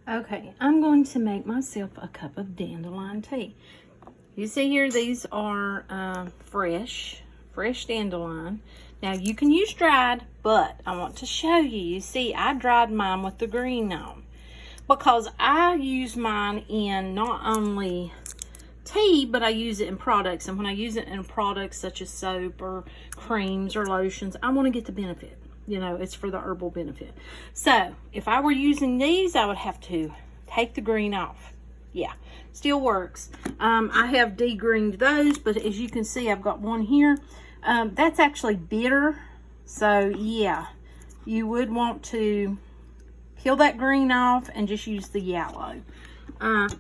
Okay, I'm going to make myself a cup of dandelion tea. You see here, these are fresh dandelion. Now, you can use dried, but I want to show you. You see, I dried mine with the green on because I use mine in not only tea, but I use it in products. And when I use it in products such as soap or creams or lotions, I want to get the benefit. You know, it's for the herbal benefit. So, if I were using these, I would have to take the green off. Yeah, still works. I have degreened those, but as you can see, I've got one here. That's actually bitter. So, yeah, you would want to peel that green off and just use the yellow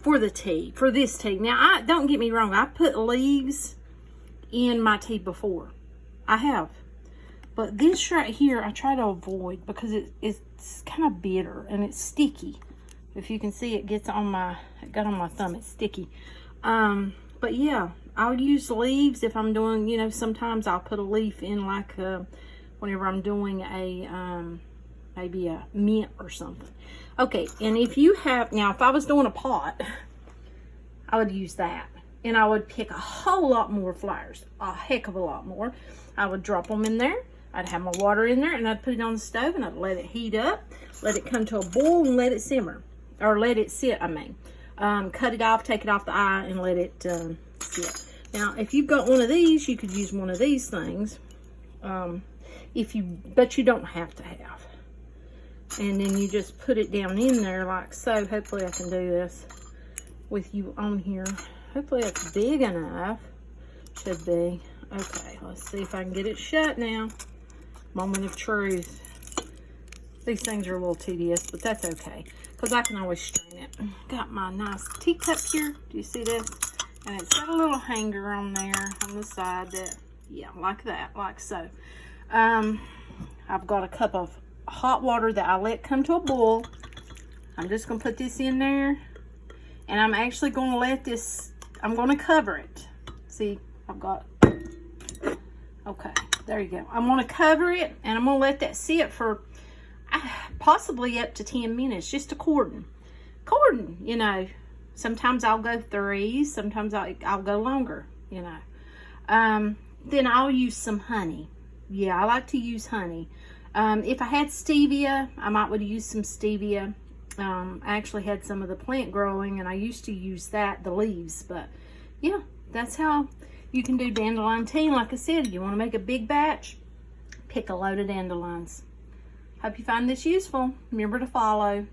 for the tea, for this tea. Now, don't get me wrong. I put leaves in my tea before. I have. But this right here, I try to avoid because it's kind of bitter and it's sticky. If you can see, it got on my thumb. It's sticky. But yeah, I'll use leaves if I'm doing, you know, sometimes I'll put a leaf in like whenever I'm doing a, maybe a mint or something. Okay, and if you have, now if I was doing a pot, I would use that. And I would pick a whole lot more flowers, a heck of a lot more. I would drop them in there. I'd have my water in there and I'd put it on the stove and I'd let it heat up, let it come to a boil and let it simmer. Or let it sit, I mean. Cut it off, take it off the eye and let it sit. Now, if you've got one of these, you could use one of these things. But you don't have to have. And then you just put it down in there like so. Hopefully I can do this with you on here. Hopefully it's big enough. Should be. Okay, let's see if I can get it shut now. Moment of truth. These things are a little tedious, but that's okay, because I can always strain it. Got my nice teacup here. Do you see this? And it's got a little hanger on there on the side that, yeah, like that, like so. I've got a cup of hot water that I let come to a boil. I'm just going to put this in there, and I'm actually going to let this, I'm going to cover it. See, I've got, okay, there you go. I'm going to cover it, and I'm going to let that sit for possibly up to 10 minutes, just according, you know. Sometimes I'll go 3, sometimes I'll go longer, you know. Then I'll use some honey. Yeah, I like to use honey. If I had stevia, I might would use some stevia. I actually had some of the plant growing, and I used to use that, the leaves. But yeah, that's how you can do dandelion tea. Like I said, you want to make a big batch, pick a load of dandelions. Hope you find this useful. Remember to follow.